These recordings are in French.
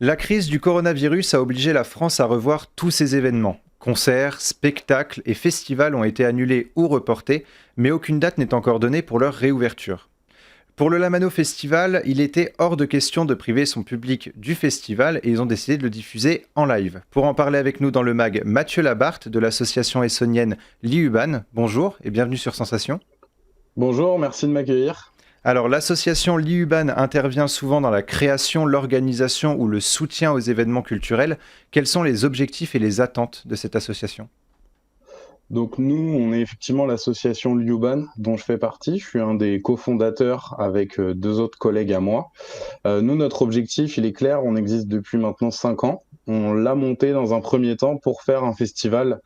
La crise du coronavirus a obligé la France à revoir tous ses événements. Concerts, spectacles et festivals ont été annulés ou reportés, mais aucune date n'est encore donnée pour leur réouverture. Pour le Lamano Festival, il était hors de question de priver son public du festival et ils ont décidé de le diffuser en live. Pour en parler avec nous dans le mag, Mathieu Labarthe de l'association essonnienne Liuban. Bonjour et bienvenue sur Sensation. Bonjour, merci de m'accueillir. Alors, l'association Liuban intervient souvent dans la création, l'organisation ou le soutien aux événements culturels. Quels sont les objectifs et les attentes de cette association? Donc nous, on est effectivement l'association Liuban dont je fais partie. Je suis un des cofondateurs avec deux autres collègues à moi. Nous, notre objectif, il est clair, on existe depuis maintenant 5 ans. On l'a monté dans un premier temps pour faire un festival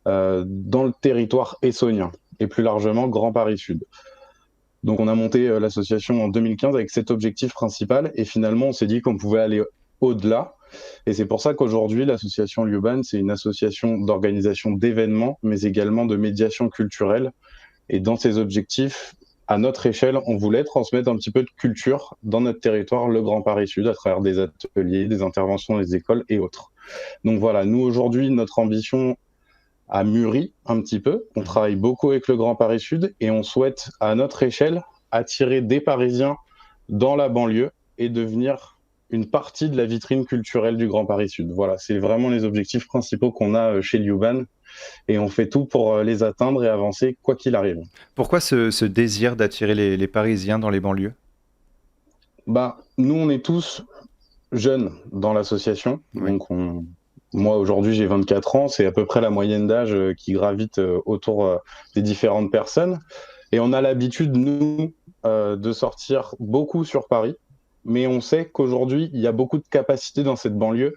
dans le territoire essonnien et plus largement Grand Paris Sud. Donc on a monté l'association en 2015 avec cet objectif principal et finalement on s'est dit qu'on pouvait aller au-delà. Et c'est pour ça qu'aujourd'hui l'association Liuban, c'est une association d'organisation d'événements, mais également de médiation culturelle. Et dans ces objectifs, à notre échelle, on voulait transmettre un petit peu de culture dans notre territoire, le Grand Paris Sud, à travers des ateliers, des interventions dans les écoles et autres. Donc voilà, nous aujourd'hui, notre ambition a mûri un petit peu. On travaille beaucoup avec le Grand Paris Sud et on souhaite, à notre échelle, attirer des Parisiens dans la banlieue et devenir une partie de la vitrine culturelle du Grand Paris Sud. Voilà, c'est vraiment les objectifs principaux qu'on a chez Liuban et on fait tout pour les atteindre et avancer quoi qu'il arrive. Pourquoi ce désir d'attirer les Parisiens dans les banlieues? Bah, nous, on est tous jeunes dans l'association. Oui. Moi, aujourd'hui, j'ai 24 ans. C'est à peu près la moyenne d'âge qui gravite autour des différentes personnes. Et on a l'habitude, nous, de sortir beaucoup sur Paris. Mais on sait qu'aujourd'hui, il y a beaucoup de capacités dans cette banlieue.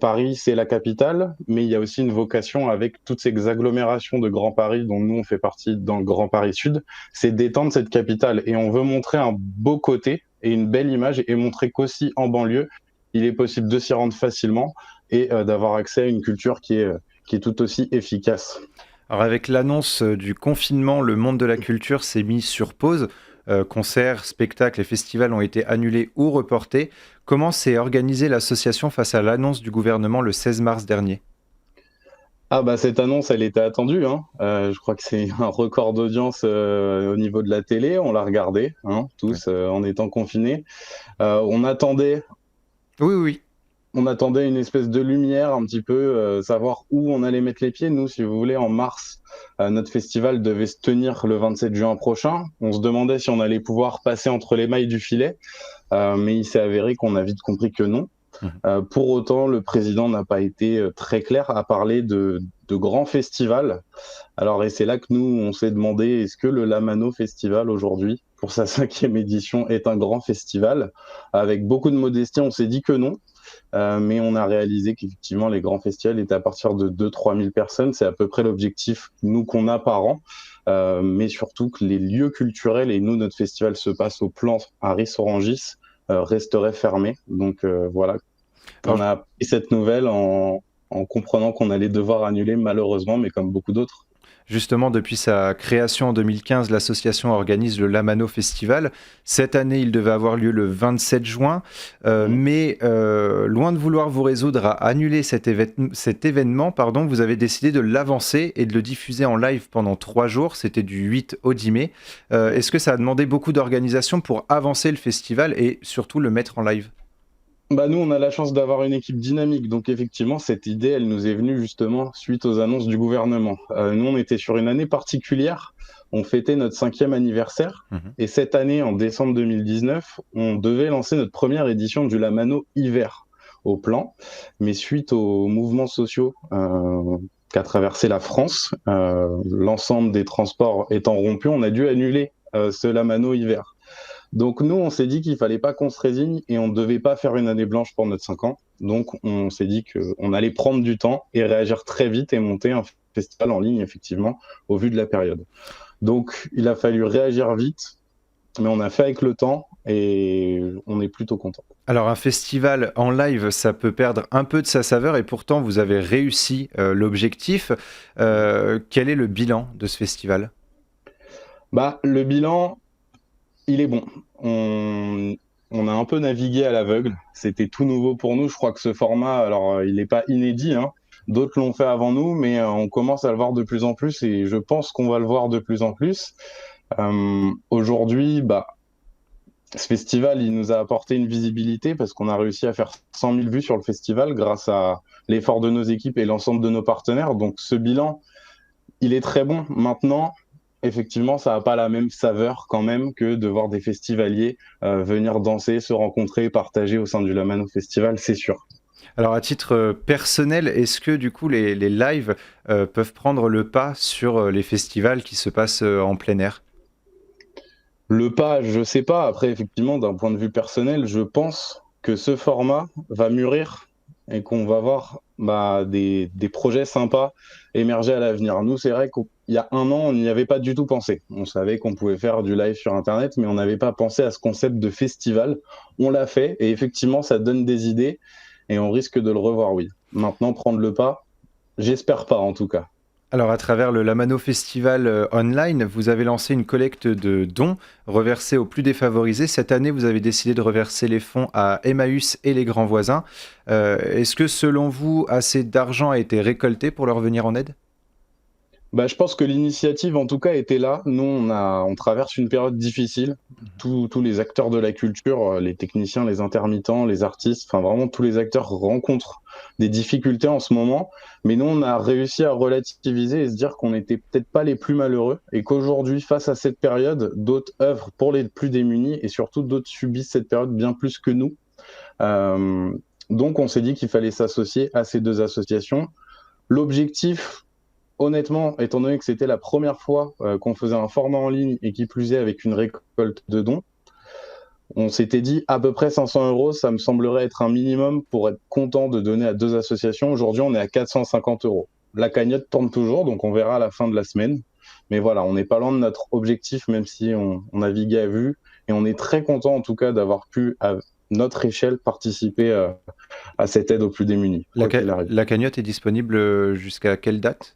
Paris, c'est la capitale, mais il y a aussi une vocation avec toutes ces agglomérations de Grand Paris dont nous, on fait partie dans le Grand Paris Sud, c'est d'étendre cette capitale. Et on veut montrer un beau côté et une belle image et montrer qu'aussi en banlieue, il est possible de s'y rendre facilement et d'avoir accès à une culture qui est tout aussi efficace. Alors avec l'annonce du confinement, le monde de la culture s'est mis sur pause. Concerts, spectacles et festivals ont été annulés ou reportés. Comment s'est organisée l'association face à l'annonce du gouvernement le 16 mars dernier? Ah bah cette annonce, elle était attendue, hein. Je crois que c'est un record d'audience au niveau de la télé. On l'a regardé, hein, Oui. tous en étant confinés. On attendait Oui, oui. on attendait une espèce de lumière, un petit peu, savoir où on allait mettre les pieds. Nous, si vous voulez, en mars, notre festival devait se tenir le 27 juin prochain. On se demandait si on allait pouvoir passer entre les mailles du filet, mais il s'est avéré qu'on a vite compris que non. Mhm. Pour autant, le président n'a pas été très clair à parler de grands festivals. Alors, et c'est là que nous, on s'est demandé, est-ce que le Lamano Festival aujourd'hui, pour sa 5e édition, est un grand festival? Avec beaucoup de modestie, on s'est dit que non. Mais on a réalisé qu'effectivement, les grands festivals étaient à partir de 2 000 à 3 000 personnes. C'est à peu près l'objectif, nous, qu'on a par an. Mais surtout que les lieux culturels, et nous, notre festival se passe au plan à Ris-Orangis, resteraient fermés. Donc voilà, on Alors, a appris cette nouvelle en comprenant qu'on allait devoir annuler malheureusement, mais comme beaucoup d'autres. justement, depuis sa création en 2015, l'association organise le Lamano Festival. Cette année, il devait avoir lieu le 27 juin, Mmh. mais loin de vouloir vous résoudre à annuler cet événement, pardon, vous avez décidé de l'avancer et de le diffuser en live pendant 3 jours. C'était du 8 au 10 mai. Est-ce que ça a demandé beaucoup d'organisation pour avancer le festival et surtout le mettre en live? Bah nous, on a la chance d'avoir une équipe dynamique. Donc effectivement, cette idée, elle nous est venue justement suite aux annonces du gouvernement. Nous, on était sur une année particulière. On fêtait notre 5e anniversaire. Mhm. Et cette année, en décembre 2019, on devait lancer notre première édition du Lamano hiver au plan. Mais suite aux mouvements sociaux qu'a traversé la France, l'ensemble des transports étant rompus, on a dû annuler ce Lamano hiver. Donc nous, on s'est dit qu'il fallait pas qu'on se résigne et on ne devait pas faire une année blanche pour notre 5 ans. Donc on s'est dit qu'on allait prendre du temps et réagir très vite et monter un festival en ligne, effectivement, au vu de la période. Donc il a fallu réagir vite, mais on a fait avec le temps et on est plutôt content. Alors un festival en live, ça peut perdre un peu de sa saveur et pourtant vous avez réussi l'objectif. Quel est le bilan de ce festival? Bah, le bilan, il est bon. On a un peu navigué à l'aveugle. C'était tout nouveau pour nous. Je crois que ce format, alors il n'est pas inédit, hein. D'autres l'ont fait avant nous, mais on commence à le voir de plus en plus et je pense qu'on va le voir de plus en plus. Aujourd'hui, ce festival, il nous a apporté une visibilité parce qu'on a réussi à faire 100 000 vues sur le festival grâce à l'effort de nos équipes et l'ensemble de nos partenaires. Donc ce bilan, il est très bon. Maintenant, effectivement, ça n'a pas la même saveur quand même que de voir des festivaliers venir danser, se rencontrer, partager au sein du Lamano Festival, c'est sûr. Alors à titre personnel, est-ce que du coup les lives peuvent prendre le pas sur les festivals qui se passent en plein air? Le pas, je sais pas. Après, effectivement, d'un point de vue personnel, je pense que ce format va mûrir et qu'on va voir des projets sympas émerger à l'avenir. Nous, c'est vrai qu'il y a un an, on n'y avait pas du tout pensé. On savait qu'on pouvait faire du live sur Internet, mais on n'avait pas pensé à ce concept de festival. On l'a fait et effectivement, ça donne des idées et on risque de le revoir, oui. Maintenant, prendre le pas, j'espère pas en tout cas. Alors à travers le Lamano Festival online, vous avez lancé une collecte de dons reversés aux plus défavorisés. Cette année, vous avez décidé de reverser les fonds à Emmaüs et les grands voisins. Est-ce que selon vous, assez d'argent a été récolté pour leur venir en aide? Je pense que l'initiative, en tout cas, était là. Nous, on traverse une période difficile. Tous les acteurs de la culture, les techniciens, les intermittents, les artistes, enfin vraiment tous les acteurs rencontrent des difficultés en ce moment. Mais nous, on a réussi à relativiser et se dire qu'on n'était peut-être pas les plus malheureux et qu'aujourd'hui, face à cette période, d'autres œuvrent pour les plus démunis et surtout d'autres subissent cette période bien plus que nous. Euh, donc, on s'est dit qu'il fallait s'associer à ces deux associations. L'objectif, honnêtement, étant donné que c'était la première fois qu'on faisait un format en ligne et qui plus est avec une récolte de dons, on s'était dit à peu près 500 euros, ça me semblerait être un minimum pour être content de donner à deux associations. Aujourd'hui, on est à 450 euros. La cagnotte tourne toujours, donc on verra à la fin de la semaine. Mais voilà, on n'est pas loin de notre objectif, même si on navigue à vue. Et on est très content, en tout cas, d'avoir pu, à notre échelle, participer à cette aide aux plus démunis, La, quoi qu'il arrive. la cagnotte est disponible jusqu'à quelle date?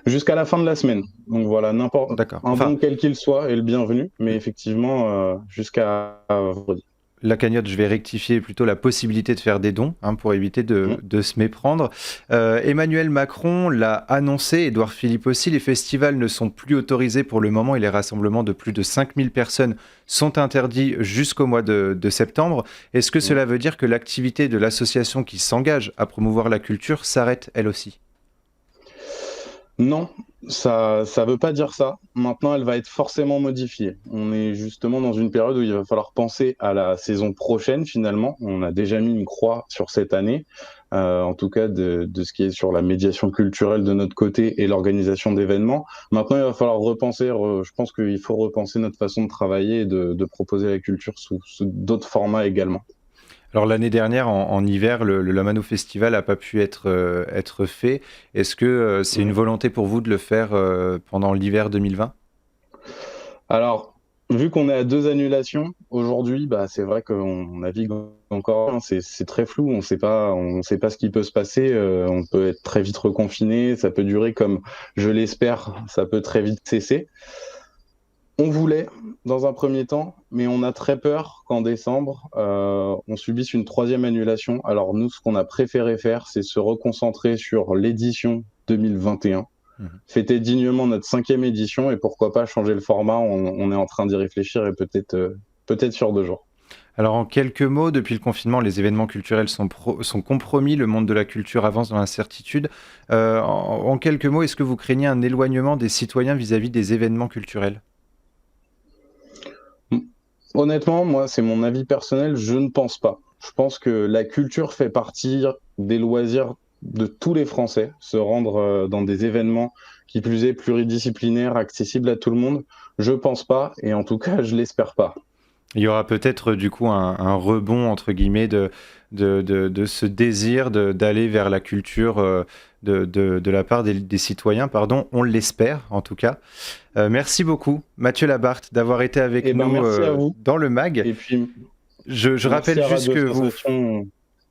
Jusqu'à la fin de la semaine. Donc voilà, n'importe D'accord. un Enfin, don quel qu'il soit est le bienvenu, mais effectivement jusqu'à vendredi. la cagnotte, je vais rectifier plutôt la possibilité de faire des dons pour éviter Mm. de se méprendre. Emmanuel Macron l'a annoncé, Édouard Philippe aussi, les festivals ne sont plus autorisés pour le moment et les rassemblements de plus de 5000 personnes sont interdits jusqu'au mois de septembre. Est-ce que Mm. cela veut dire que l'activité de l'association qui s'engage à promouvoir la culture s'arrête elle aussi? Non, ça veut pas dire ça. Maintenant, elle va être forcément modifiée. On est justement dans une période où il va falloir penser à la saison prochaine finalement. On a déjà mis une croix sur cette année, en tout cas de ce qui est sur la médiation culturelle de notre côté et l'organisation d'événements. Maintenant, il va falloir repenser, je pense qu'il faut repenser notre façon de travailler et de proposer la culture sous d'autres formats également. Alors l'année dernière, en hiver, le Lamano Festival n'a pas pu être fait. Est-ce que c'est une volonté pour vous de le faire pendant l'hiver 2020? Alors, vu qu'on est à deux annulations, aujourd'hui, c'est vrai qu'on navigue encore, hein, c'est très flou, on sait pas ce qui peut se passer, on peut être très vite reconfiné, ça peut durer comme je l'espère, ça peut très vite cesser. On voulait, dans un premier temps, mais on a très peur qu'en décembre, on subisse une troisième annulation. Alors nous, ce qu'on a préféré faire, c'est se reconcentrer sur l'édition 2021, Mhm. fêter dignement notre 5e édition et pourquoi pas changer le format. On est en train d'y réfléchir et peut-être sur 2 jours. Alors en quelques mots, depuis le confinement, les événements culturels sont compromis, le monde de la culture avance dans l'incertitude. En quelques mots, est-ce que vous craignez un éloignement des citoyens vis-à-vis des événements culturels? Honnêtement, moi, c'est mon avis personnel, je ne pense pas. Je pense que la culture fait partie des loisirs de tous les Français, se rendre dans des événements qui plus est pluridisciplinaires, accessibles à tout le monde. Je pense pas, et en tout cas, je l'espère pas. Il y aura peut-être du coup un rebond, entre guillemets, de ce désir d'aller vers la culture de la part des citoyens, pardon, on l'espère en tout cas. Merci beaucoup, Mathieu Labarthe, d'avoir été avec Eh ben, nous merci à vous. dans le MAG. Et puis, Je merci rappelle à juste Radio que vous... Sensation,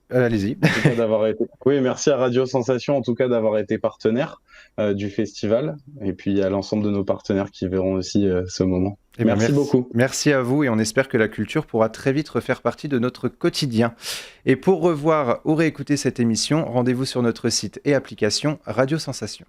Allez-y. en tout cas, d'avoir été. Oui, merci à Radio Sensation, en tout cas, d'avoir été partenaire du festival. Et puis, à l'ensemble de nos partenaires qui verront aussi ce moment. Eh bien, Merci beaucoup. merci à vous et on espère que la culture pourra très vite refaire partie de notre quotidien. Et pour revoir ou réécouter cette émission, rendez-vous sur notre site et application Radio Sensation.